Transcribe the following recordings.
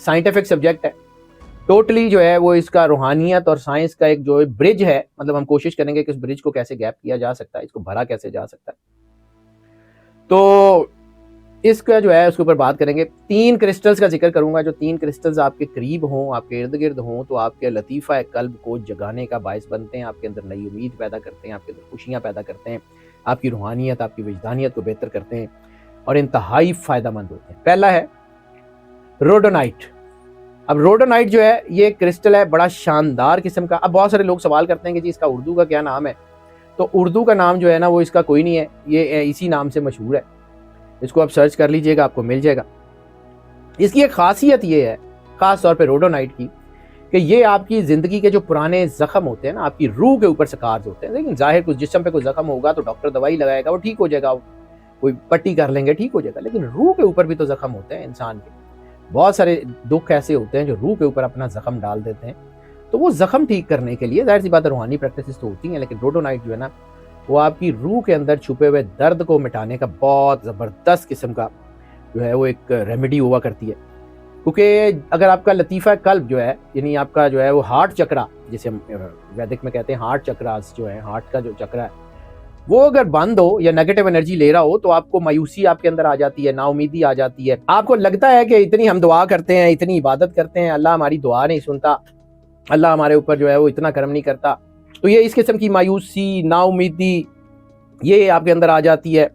Scientific subject ہے totally جو ہے وہ اس کا روحانیت اور سائنس کا ایک جو برج ہے، مطلب ہم کوشش کریں گے کہ اس برج کو کیسے گیپ کیا جا سکتا ہے، اس کو بھرا کیسے جا سکتا ہے. تو اس کا جو ہے اس کے اوپر بات کریں گے. 3 کرسٹلز کا ذکر کروں گا، جو 3 کرسٹلز آپ کے قریب ہوں، آپ کے ارد گرد ہوں، تو آپ کے لطیفہ قلب کو جگانے کا باعث بنتے ہیں، آپ کے اندر نئی امید پیدا کرتے ہیں، آپ کے اندر خوشیاں پیدا کرتے ہیں، آپ کی روحانیت، آپ کی وجدانیت کو بہتر کرتے ہیں اور انتہائی فائدہ مند ہوتے ہیں. پہلا ہے روڈونائٹ. اب روڈونائٹ جو ہے یہ کرسٹل ہے بڑا شاندار قسم کا. اب بہت سارے لوگ سوال کرتے ہیں کہ جی اس کا اردو کا کیا نام ہے، تو اردو کا نام جو ہے نا وہ اس کا کوئی نہیں ہے، یہ اسی نام سے مشہور ہے. اس کو آپ سرچ کر لیجئے گا، آپ کو مل جائے گا. اس کی ایک خاصیت یہ ہے خاص طور پہ روڈونائٹ کی کہ یہ آپ کی زندگی کے جو پرانے زخم ہوتے ہیں نا، آپ کی روح کے اوپر سکارز ہوتے ہیں. لیکن ظاہر کچھ جسم پہ کوئی زخم ہوگا تو ڈاکٹر دوائی لگائے گا، وہ ٹھیک ہو جائے گا، کوئی پٹی کر لیں گے ٹھیک ہو جائے گا. لیکن روح کے اوپر بھی تو زخم ہوتے ہیں انسان کے. بہت سارے دکھ ایسے ہوتے ہیں جو روح کے اوپر اپنا زخم ڈال دیتے ہیں. تو وہ زخم ٹھیک کرنے کے لیے ظاہر سی بات ہے روحانی پریکٹسز تو ہوتی ہیں، لیکن روڈونائٹ جو ہے نا وہ آپ کی روح کے اندر چھپے ہوئے درد کو مٹانے کا بہت زبردست قسم کا جو ہے وہ ایک ریمیڈی ہوا کرتی ہے. کیونکہ اگر آپ کا لطیفہ قلب جو ہے، یعنی آپ کا جو ہے وہ ہارٹ چکرا، جسے ہم ویدک میں کہتے ہیں ہارٹ چکراز جو ہے، ہارٹ کا جو چکرا ہے وہ اگر بند ہو یا نیگیٹو انرجی لے رہا ہو تو آپ کو مایوسی آپ کے اندر آ جاتی ہے، نا امیدی آ جاتی ہے. آپ کو لگتا ہے کہ اتنی ہم دعا کرتے ہیں، اتنی عبادت کرتے ہیں، اللہ ہماری دعا نہیں سنتا، اللہ ہمارے اوپر جو ہے وہ اتنا کرم نہیں کرتا. تو یہ اس قسم کی مایوسی، نا امیدی یہ آپ کے اندر آ جاتی ہے.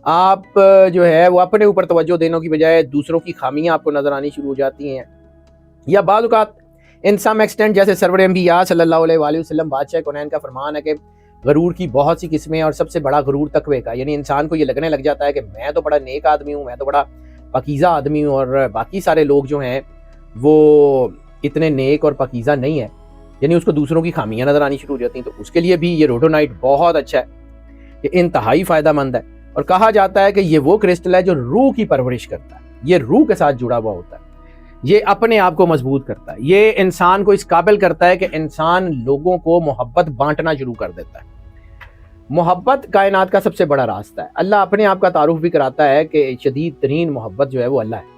آپ جو ہے وہ اپنے اوپر توجہ دینے کی بجائے دوسروں کی خامیاں آپ کو نظر آنی شروع ہو جاتی ہیں. یا بعض اوقات ان سم ایکسٹینٹ جیسے سرور انبیاء صلی اللہ علیہ وآلہ وسلم بادشاہ کونین کا فرمان ہے کہ غرور کی بہت سی قسمیں اور سب سے بڑا غرور تقوی کا. یعنی انسان کو یہ لگنے لگ جاتا ہے کہ میں تو بڑا نیک آدمی ہوں، میں تو بڑا پاکیزہ آدمی ہوں، اور باقی سارے لوگ جو ہیں وہ اتنے نیک اور پاکیزہ نہیں ہیں. یعنی اس کو دوسروں کی خامیاں نظر آنی شروع ہو جاتی ہیں. تو اس کے لیے بھی یہ روڈونائٹ بہت اچھا ہے، یہ انتہائی فائدہ مند ہے. اور کہا جاتا ہے کہ یہ وہ کرسٹل ہے جو روح کی پرورش کرتا ہے، یہ روح کے ساتھ جڑا ہوا ہوتا ہے، یہ اپنے آپ کو مضبوط کرتا ہے، یہ انسان کو اس قابل کرتا ہے کہ انسان لوگوں کو محبت بانٹنا شروع کر دیتا ہے. محبت کائنات کا سب سے بڑا راستہ ہے. اللہ اپنے آپ کا تعارف بھی کراتا ہے کہ شدید ترین محبت جو ہے وہ اللہ ہے.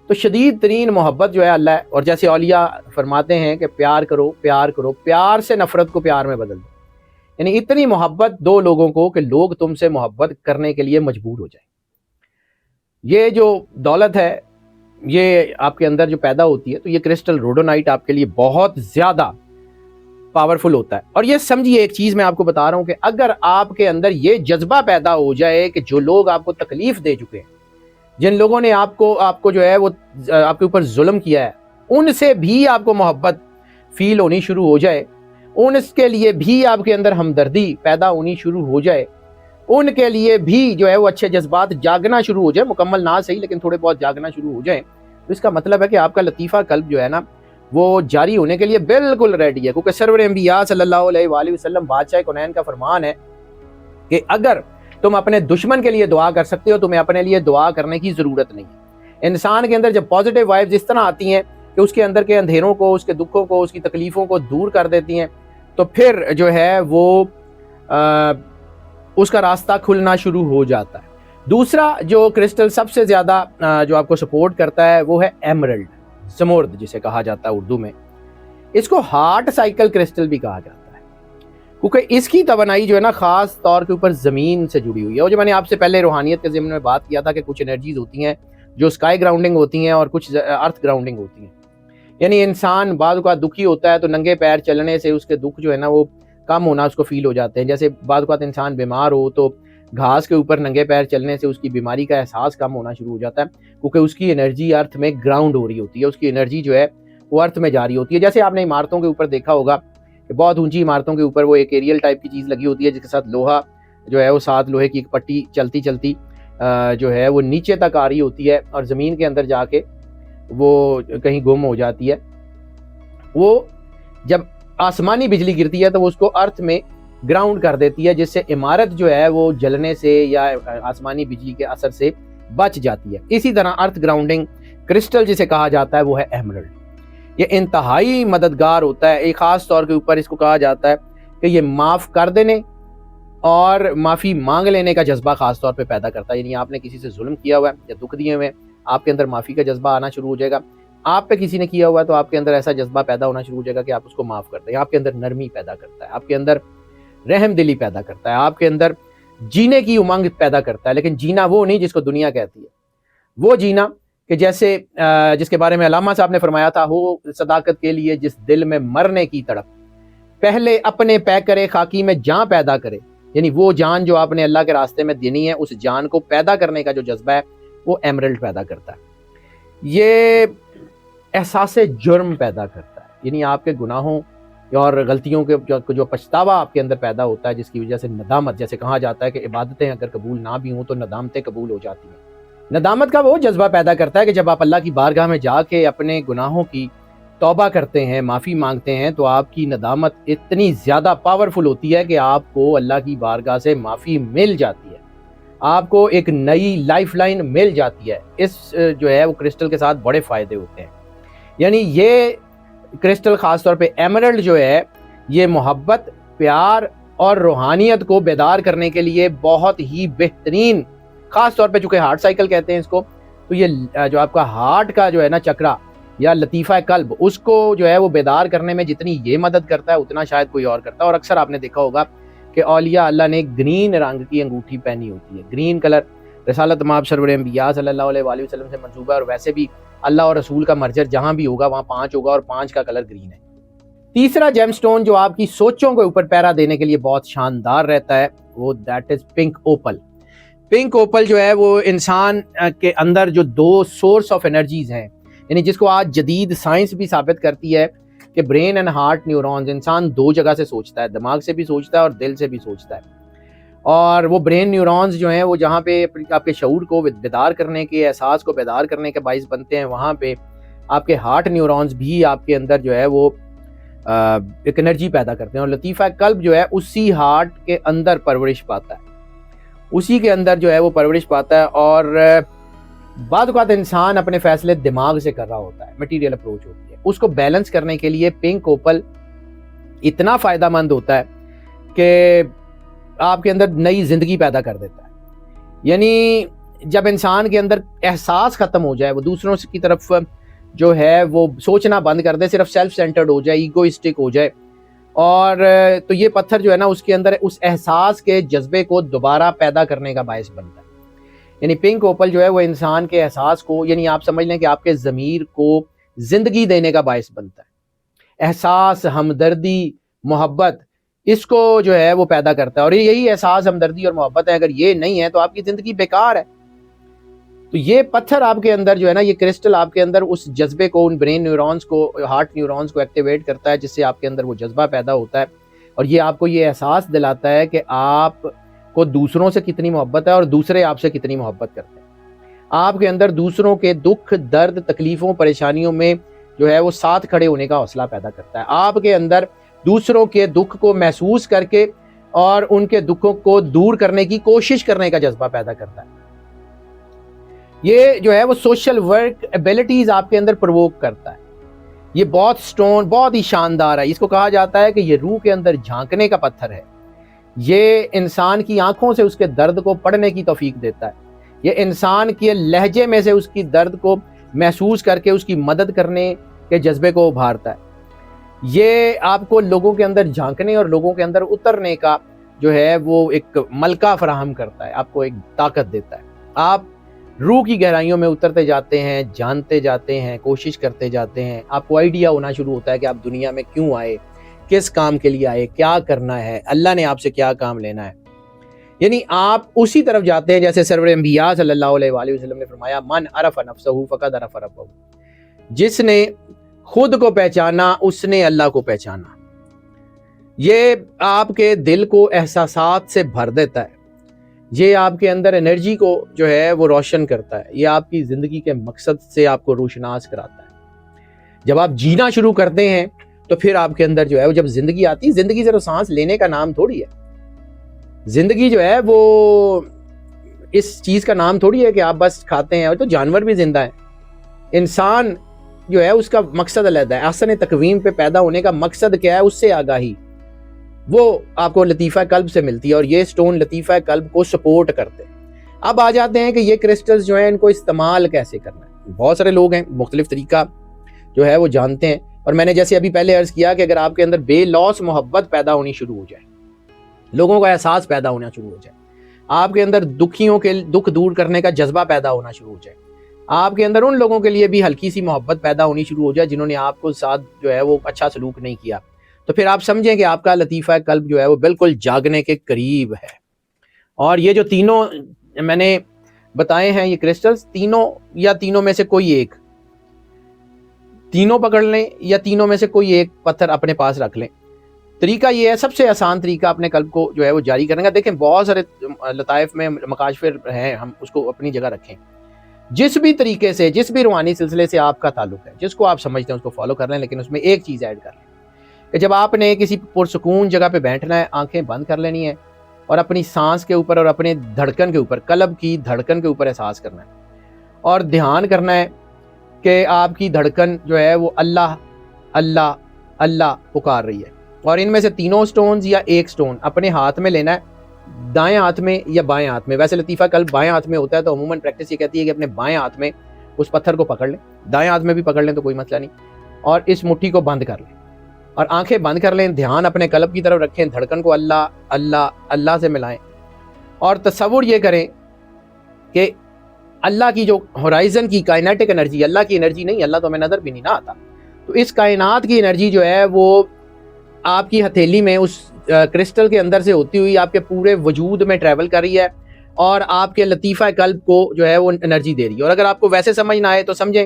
تو شدید ترین محبت جو ہے اللہ ہے. اور جیسے اولیاء فرماتے ہیں کہ پیار کرو پیار کرو، پیار سے نفرت کو پیار میں بدل دو. یعنی اتنی محبت دو لوگوں کو کہ لوگ تم سے محبت کرنے کے لیے مجبور ہو جائیں. یہ جو دولت ہے یہ آپ کے اندر جو پیدا ہوتی ہے، تو یہ کرسٹل روڈونائٹ آپ کے لیے بہت زیادہ پاورفل ہوتا ہے. اور یہ سمجھیے ایک چیز میں آپ کو بتا رہا ہوں کہ اگر آپ کے اندر یہ جذبہ پیدا ہو جائے کہ جو لوگ آپ کو تکلیف دے چکے ہیں، جن لوگوں نے آپ کو جو ہے وہ آپ کے اوپر ظلم کیا ہے، ان سے بھی آپ کو محبت فیل ہونی شروع ہو جائے، ان کے لیے بھی آپ کے اندر ہمدردی پیدا ہونی شروع ہو جائے، ان کے لیے بھی جو ہے وہ اچھے جذبات جاگنا شروع ہو جائے، مکمل نہ صحیح لیکن تھوڑے بہت جاگنا شروع ہو جائیں، تو اس کا مطلب ہے کہ آپ کا لطیفہ قلب جو ہے نا وہ جاری ہونے کے لیے بالکل ریڈی ہے. کیونکہ سرور انبیاء صلی اللہ علیہ وآلہ وسلم بادشاہ کونین کا فرمان ہے کہ اگر تم اپنے دشمن کے لیے دعا کر سکتے ہو، تمہیں اپنے لیے دعا کرنے کی ضرورت نہیں ہے. انسان کے اندر جب پازیٹیو وائبز اس طرح آتی ہیں کہ اس کے اندر کے اندھیروں کو، اس کے دکھوں کو، اس کی تکلیفوں کو دور کر دیتی ہیں، تو پھر جو ہے وہ اس کا راستہ کھلنا شروع ہو جاتا ہے. دوسرا جو کرسٹل سب سے زیادہ جو آپ کو سپورٹ کرتا ہے وہ ہے ایمرلڈ، زمرد جسے کہا جاتا ہے اردو میں. اس کو ہارٹ سائیکل کرسٹل بھی کہا جاتا ہے کیونکہ اس کی توانائی جو ہے نا خاص طور کے اوپر زمین سے جڑی ہوئی ہے. اور جو میں نے آپ سے پہلے روحانیت کے ضمن میں بات کیا تھا کہ کچھ انرجیز ہوتی ہیں جو اسکائی گراؤنڈنگ ہوتی ہیں اور کچھ ارتھ گراؤنڈنگ ہوتی ہیں. یعنی انسان بعض اوقات دکھی ہوتا ہے تو ننگے پیر چلنے سے اس کے دکھ جو ہے نا وہ کم ہونا اس کو فیل ہو جاتے ہیں. جیسے بعض اوقات انسان بیمار ہو تو گھاس کے اوپر ننگے پیر چلنے سے اس کی بیماری کا احساس کم ہونا شروع ہو جاتا ہے، کیونکہ اس کی انرجی ارتھ میں گراؤنڈ ہو رہی ہوتی ہے، اس کی انرجی جو ہے وہ ارتھ میں جاری ہوتی ہے. جیسے آپ نے عمارتوں کے اوپر دیکھا ہوگا کہ بہت اونچی عمارتوں کے اوپر وہ ایک ایریل ٹائپ کی چیز لگی ہوتی ہے جس کے ساتھ لوہا جو ہے وہ ساتھ لوہے کی ایک پٹی چلتی چلتی جو ہے وہ نیچے تک آ رہی ہوتی ہے اور زمین کے اندر جا کے وہ کہیں گم ہو جاتی ہے. وہ جب آسمانی بجلی گرتی ہے تو وہ اس کو ارتھ میں گراؤنڈ کر دیتی ہے، جس سے عمارت جو ہے وہ جلنے سے یا آسمانی بجلی کے اثر سے بچ جاتی ہے. اسی طرح ارتھ گراؤنڈنگ کرسٹل جسے کہا جاتا ہے وہ ہے ایمرلڈ. یہ انتہائی مددگار ہوتا ہے. ایک خاص طور کے اوپر اس کو کہا جاتا ہے کہ یہ معاف کر دینے اور معافی مانگ لینے کا جذبہ خاص طور پہ پیدا کرتا ہے. یعنی آپ نے کسی سے ظلم کیا ہوا ہے یا دکھ دیے ہوئے ہیں آپ کے اندر معافی کا جذبہ آنا شروع ہو جائے گا. آپ پہ کسی نے کیا ہوا ہے تو آپ کے اندر ایسا جذبہ پیدا ہونا شروع ہو جائے گا کہ آپ اس کو معاف کرتے ہیں. آپ کے اندر نرمی پیدا کرتا ہے, آپ کے اندر رحم دلی پیدا کرتا ہے, آپ کے اندر جینے کی امنگ پیدا کرتا ہے. لیکن جینا وہ نہیں جس کو دنیا کہتی ہے, وہ جینا کہ جیسے جس کے بارے میں علامہ صاحب نے فرمایا تھا, ہو صداقت کے لیے جس دل میں مرنے کی تڑپ, پہلے اپنے پے کرے خاکی میں جان پیدا کرے. یعنی وہ جان جو آپ نے اللہ کے راستے میں دینی ہے, اس جان کو پیدا کرنے کا جو جذبہ ہے وہ ایمرلڈ پیدا کرتا ہے. یہ احساس جرم پیدا کرتا ہے, یعنی آپ کے گناہوں اور غلطیوں کے جو پچھتاوا آپ کے اندر پیدا ہوتا ہے, جس کی وجہ سے ندامت, جیسے کہا جاتا ہے کہ عبادتیں اگر قبول نہ بھی ہوں تو ندامتیں قبول ہو جاتی ہیں. ندامت کا وہ جذبہ پیدا کرتا ہے کہ جب آپ اللہ کی بارگاہ میں جا کے اپنے گناہوں کی توبہ کرتے ہیں, معافی مانگتے ہیں, تو آپ کی ندامت اتنی زیادہ پاورفل ہوتی ہے کہ آپ کو اللہ کی بارگاہ سے معافی مل جاتی ہے, آپ کو ایک نئی لائف لائن مل جاتی ہے. اس جو ہے وہ کرسٹل کے ساتھ بڑے فائدے ہوتے ہیں. یعنی یہ کرسٹل خاص طور پہ ایمرلڈ جو ہے, یہ محبت, پیار اور روحانیت کو بیدار کرنے کے لیے بہت ہی بہترین, خاص طور پہ چونکہ ہارٹ سائیکل کہتے ہیں اس کو, تو یہ جو آپ کا ہارٹ کا جو ہے نا چکرا یا لطیفہ قلب, اس کو جو ہے وہ بیدار کرنے میں جتنی یہ مدد کرتا ہے اتنا شاید کوئی اور کرتا ہے. اور اکثر آپ نے دیکھا ہوگا کہ اولیاء اللہ نے گرین رنگ کی انگوٹھی پہنی ہوتی ہے. گرین کلر رسالت مآب سرور انبیاء صلی اللہ علیہ وآلہ وسلم سے منسوبہ ہے, اور ویسے بھی اللہ اور رسول کا مرجر جہاں بھی ہوگا وہاں 5 ہوگا, اور 5 کا کلر گرین ہے. تیسرا جیم سٹون جو آپ کی سوچوں کے اوپر پیرا دینے کے لیے بہت شاندار رہتا ہے, وہ that is pink opal. Pink opal جو ہے وہ انسان کے اندر جو 2 سورس آف انرجیز ہیں, یعنی جس کو آج جدید سائنس بھی ثابت کرتی ہے کہ برین اینڈ ہارٹ نیورونز, انسان 2 جگہ سے سوچتا ہے, دماغ سے بھی سوچتا ہے اور دل سے بھی سوچتا ہے. اور وہ برین نیورونز جو ہیں وہ جہاں پہ آپ کے شعور کو بیدار کرنے کے, احساس کو بیدار کرنے کے باعث بنتے ہیں, وہاں پہ آپ کے ہارٹ نیورونز بھی آپ کے اندر جو ہے وہ ایک انرجی پیدا کرتے ہیں. اور لطیفہ قلب جو ہے اسی ہارٹ کے اندر پرورش پاتا ہے, اسی کے اندر جو ہے وہ پرورش پاتا ہے. اور بعض اوقات انسان اپنے فیصلے دماغ سے کر رہا ہوتا ہے, مٹیریل اپروچ ہوتی ہے, اس کو بیلنس کرنے کے لیے پنک اوپل اتنا فائدہ مند ہوتا ہے کہ آپ کے اندر نئی زندگی پیدا کر دیتا ہے. یعنی جب انسان کے اندر احساس ختم ہو جائے, وہ دوسروں کی طرف جو ہے وہ سوچنا بند کر دے, صرف سیلف سینٹرڈ ہو جائے, ایگوئسٹک ہو جائے, اور تو یہ پتھر جو ہے نا اس کے اندر اس احساس کے جذبے کو دوبارہ پیدا کرنے کا باعث بنتا ہے. یعنی پنک اوپل جو ہے وہ انسان کے احساس کو, یعنی آپ سمجھ لیں کہ آپ کے ضمیر کو زندگی دینے کا باعث بنتا ہے. احساس, ہمدردی, محبت, اس کو جو ہے وہ پیدا کرتا ہے. اور یہی احساس, ہمدردی اور محبت ہے, اگر یہ نہیں ہے تو آپ کی زندگی بیکار ہے. تو یہ پتھر آپ کے اندر جو ہے نا, یہ کرسٹل آپ کے اندر اس جذبے کو, ان برین نیورونز کو, ہارٹ نیورونز کو ایکٹیویٹ کرتا ہے, جس سے آپ کے اندر وہ جذبہ پیدا ہوتا ہے. اور یہ آپ کو یہ احساس دلاتا ہے کہ آپ کو دوسروں سے کتنی محبت ہے اور دوسرے آپ سے کتنی محبت کرتے ہیں. آپ کے اندر دوسروں کے دکھ, درد, تکلیفوں, پریشانیوں میں جو ہے وہ ساتھ کھڑے ہونے کا حوصلہ پیدا کرتا ہے. آپ کے اندر دوسروں کے دکھ کو محسوس کر کے اور ان کے دکھوں کو دور کرنے کی کوشش کرنے کا جذبہ پیدا کرتا ہے. یہ جو ہے وہ سوشل ورک ایبلٹیز آپ کے اندر پرووک کرتا ہے. یہ بہت سٹون بہت ہی شاندار ہے. اس کو کہا جاتا ہے کہ یہ روح کے اندر جھانکنے کا پتھر ہے. یہ انسان کی آنکھوں سے اس کے درد کو پڑھنے کی توفیق دیتا ہے. یہ انسان کے لہجے میں سے اس کی درد کو محسوس کر کے اس کی مدد کرنے کے جذبے کو ابھارتا ہے. یہ آپ کو لوگوں کے اندر جھانکنے اور لوگوں کے اندر اترنے کا جو ہے وہ ایک ملکہ فراہم کرتا ہے, آپ کو ایک طاقت دیتا ہے. آپ روح کی گہرائیوں میں اترتے جاتے ہیں, جانتے جاتے ہیں, کوشش کرتے جاتے ہیں. آپ کو آئیڈیا ہونا شروع ہوتا ہے کہ آپ دنیا میں کیوں آئے, کس کام کے لیے آئے, کیا کرنا ہے, اللہ نے آپ سے کیا کام لینا ہے. یعنی آپ اسی طرف جاتے ہیں جیسے سرور انبیاء صلی اللہ علیہ وآلہ وسلم نے فرمایا, من عرف نفسہ فقد عرف ربہ. جس نے خود کو پہچانا اس نے اللہ کو پہچانا. یہ آپ کے دل کو احساسات سے بھر دیتا ہے. یہ آپ کے اندر انرجی کو جو ہے وہ روشن کرتا ہے. یہ آپ کی زندگی کے مقصد سے آپ کو روشناس کراتا ہے. جب آپ جینا شروع کرتے ہیں تو پھر آپ کے اندر جو ہے وہ جب زندگی آتی ہے, زندگی صرف سانس لینے کا نام تھوڑی ہے. زندگی جو ہے وہ اس چیز کا نام تھوڑی ہے کہ آپ بس کھاتے ہیں. اور تو جانور بھی زندہ ہیں. انسان جو ہے اس کا مقصد علیحدہ ہے. احسن تقویم پہ پیدا ہونے کا مقصد کیا ہے, اس سے آگاہی, وہ آپ کو لطیفہ قلب سے ملتی ہے. اور یہ سٹون لطیفہ قلب کو سپورٹ کرتے ہیں. اب آ جاتے ہیں کہ یہ کرسٹلز جو ہیں ان کو استعمال کیسے کرنا ہے. بہت سارے لوگ ہیں مختلف طریقہ جو ہے وہ جانتے ہیں, اور میں نے جیسے ابھی پہلے عرض کیا کہ اگر آپ کے اندر بے لوث محبت پیدا ہونی شروع ہو جائے, لوگوں کا احساس پیدا ہونا شروع ہو جائے, آپ کے اندر دکھیوں کے دکھ دور کرنے کا جذبہ پیدا ہونا شروع ہو جائے, آپ کے اندر ان لوگوں کے لیے بھی ہلکی سی محبت پیدا ہونی شروع ہو جائے جنہوں نے آپ کو ساتھ جو ہے وہ اچھا سلوک نہیں کیا, تو پھر آپ سمجھیں کہ آپ کا لطیفہ قلب جو ہے وہ بالکل جاگنے کے قریب ہے. اور یہ جو تینوں میں نے بتائے ہیں یہ کرسٹلز, تینوں میں سے کوئی ایک, تینوں پکڑ لیں یا تینوں میں سے کوئی ایک پتھر اپنے پاس رکھ لیں. طریقہ یہ ہے, سب سے آسان طریقہ اپنے قلب کو جو ہے وہ جاری کرنے کا. دیکھیں بہت سارے لطائف میں مکاشف ہیں, ہم اس کو اپنی جگہ رکھیں. جس بھی طریقے سے, جس بھی روحانی سلسلے سے آپ کا تعلق ہے, جس کو آپ سمجھتے ہیں اس کو فالو کر لیں, لیکن اس میں ایک چیز ایڈ کر لیں کہ جب آپ نے کسی پرسکون جگہ پہ بیٹھنا ہے, آنکھیں بند کر لینی ہے اور اپنی سانس کے اوپر اور اپنے دھڑکن کے اوپر, قلب کی دھڑکن کے اوپر احساس کرنا ہے اور دھیان کرنا ہے کہ آپ کی دھڑکن جو ہے وہ اللہ اللہ اللہ پکار رہی ہے. اور ان میں سے تینوں سٹونز یا ایک سٹون اپنے ہاتھ میں لینا ہے, دائیں ہاتھ میں یا بائیں ہاتھ میں. ویسے لطیفہ قلب بائیں ہاتھ میں ہوتا ہے, تو عموماً پریکٹس یہ کہتی ہے کہ اپنے بائیں ہاتھ میں اس پتھر کو پکڑ لیں, دائیں ہاتھ میں بھی پکڑ لیں تو کوئی مسئلہ نہیں, اور اس مٹھی کو بند کر لیں اور آنکھیں بند کر لیں. دھیان اپنے قلب کی طرف رکھیں, دھڑکن کو اللہ اللہ اللہ سے ملائیں اور تصور یہ کریں کہ اللہ کی جو ہورائزن کی کائنیٹک انرجی, اللہ کی انرجی نہیں, اللہ تو ہمیں نظر بھی نہیں نہ آتا, تو اس کائنات کی انرجی جو ہے وہ آپ کی ہتھیلی میں اس کرسٹل کے اندر سے ہوتی ہوئی آپ کے پورے وجود میں ٹریول کر رہی ہے اور آپ کے لطیفہ قلب کو جو ہے وہ انرجی دے رہی ہے. اور اگر آپ کو ویسے سمجھ نہ آئے تو سمجھیں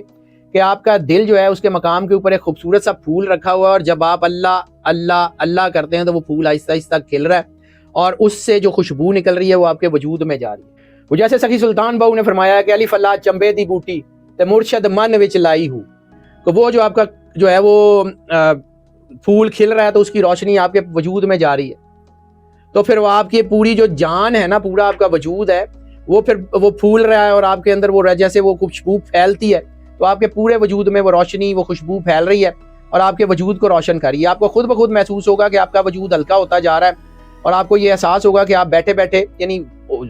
کہ آپ کا دل جو ہے اس کے مقام کے اوپر ایک خوبصورت سا پھول رکھا ہوا ہے, اور جب آپ اللہ اللہ اللہ کرتے ہیں تو وہ پھول آہستہ آہستہ کھل رہا ہے اور اس سے جو خوشبو نکل رہی ہے وہ آپ کے وجود میں جا رہی ہے. وہ جیسے سخی سلطان بہو نے فرمایا کہ الف اللہ چمبے دی بوٹی تے مرشد من وچ لائی ہوں, تو وہ جو آپ کا جو ہے وہ پھول کھل رہا ہے تو اس کی روشنی آپ کے وجود میں جا رہی ہے, تو پھر وہ آپ کی پوری جو جان ہے نا, پورا آپ کا وجود ہے وہ پھر وہ پھول رہا ہے اور آپ کے اندر وہ جیسے وہ خوشبو پھیلتی ہے تو آپ کے پورے وجود میں وہ روشنی, وہ خوشبو پھیل رہی ہے اور آپ کے وجود کو روشن کر رہی ہے. آپ کو خود بخود محسوس ہوگا کہ آپ کا وجود ہلکا ہوتا جا رہا ہے اور آپ کو یہ احساس ہوگا کہ آپ بیٹھے بیٹھے, یعنی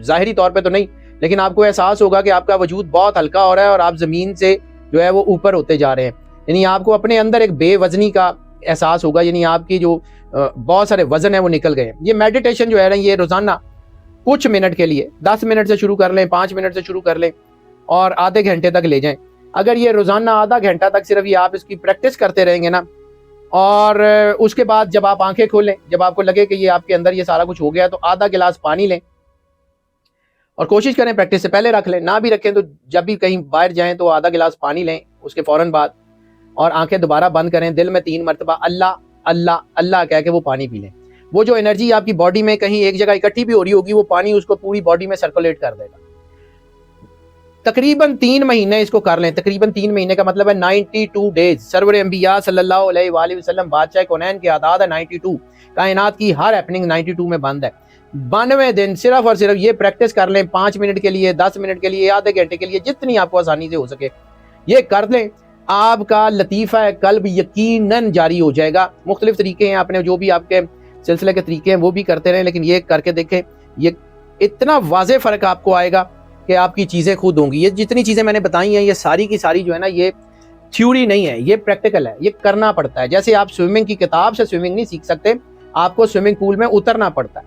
ظاہری طور پہ تو نہیں, لیکن آپ کو احساس ہوگا کہ آپ کا وجود بہت ہلکا ہو رہا ہے اور آپ زمین سے جو ہے وہ اوپر ہوتے جا رہے ہیں. یعنی آپ کو اپنے اندر ایک بے وزنی کا احساس ہوگا, یعنی آپ کی جو بہت سارے وزن ہیں وہ نکل گئے ہیں. یہ میڈیٹیشن جو ہے نا, یہ روزانہ کچھ منٹ کے لیے 10 منٹ سے شروع کر لیں, 5 منٹ سے شروع کر لیں اور آدھے گھنٹے تک لے جائیں. اگر یہ روزانہ آدھا گھنٹہ تک صرف یہ آپ اس کی پریکٹس کرتے رہیں گے نا, اور اس کے بعد جب آپ آنکھیں کھولیں, جب آپ کو لگے کہ یہ آپ کے اندر یہ سارا کچھ ہو گیا, تو آدھا گلاس پانی لیں اور کوشش کریں پریکٹس سے پہلے رکھ لیں, نہ بھی رکھیں تو جب بھی کہیں باہر جائیں تو آدھا گلاس پانی لیں اس کے فوراً بعد, اور آنکھیں دوبارہ بند کریں, دل میں 3 مرتبہ اللہ اللہ اللہ کہہ کے وہ پانی پی لیں. وہ جو انرجی آپ کی باڈی میں کہیں ایک جگہ اکٹھی بھی ہو رہی ہوگی, وہ پانی اس کو پوری باڈی میں سرکولیٹ کر دے گا. تقریباً 3 مہینے اس کو کر لیں. تقریباً 3 مہینے کا مطلب ہے 92 ڈیز. سرور انبیاء صلی اللہ علیہ وآلہ وسلم بادشاہ کونین کے اعداد ہے 92. کائنات کی ہر ہیپننگ 92 میں بند ہے. 92 دن صرف اور صرف یہ پریکٹس کر لیں, 5 منٹ کے لیے, 10 منٹ کے لیے, آدھے گھنٹے کے لیے, جتنی آپ کو آسانی سے ہو سکے یہ کر لیں. آپ کا لطیفہ قلب یقیناً جاری ہو جائے گا. مختلف طریقے ہیں, آپ نے جو بھی آپ کے سلسلے کے طریقے ہیں وہ بھی کرتے رہیں, لیکن یہ کر کے دیکھیں, یہ اتنا واضح فرق آپ کو آئے گا کہ آپ کی چیزیں خود ہوں گی. یہ جتنی چیزیں میں نے بتائی ہیں یہ ساری کی ساری جو ہے نا, یہ تھیوری نہیں ہے, یہ پریکٹیکل ہے, یہ کرنا پڑتا ہے. جیسے آپ سوئمنگ کی کتاب سے سوئمنگ نہیں سیکھ سکتے, آپ کو سوئمنگ پول میں اترنا پڑتا ہے.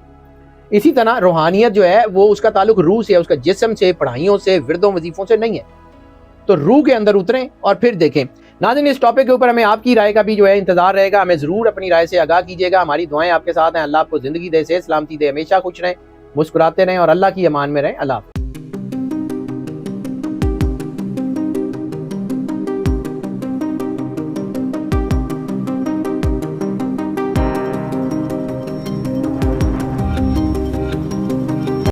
اسی طرح روحانیت جو ہے وہ اس کا تعلق روح سے ہے, اس کا جسم سے, پڑھائیوں سے, وردوں وظیفوں سے نہیں ہے. تو روح کے اندر اتریں اور پھر دیکھیں. ناظرین, اس ٹاپک کے اوپر ہمیں آپ کی رائے کا بھی جو ہے انتظار رہے گا. ہمیں ضرور اپنی رائے سے آگاہ کیجیے گا. ہماری دعائیں آپ کے ساتھ ہیں. اللہ آپ کو زندگی دے, صحت سلامتی دے, ہمیشہ خوش رہیں, مسکراتے رہیں اور اللہ کی امان میں رہیں. اللہ حافظ.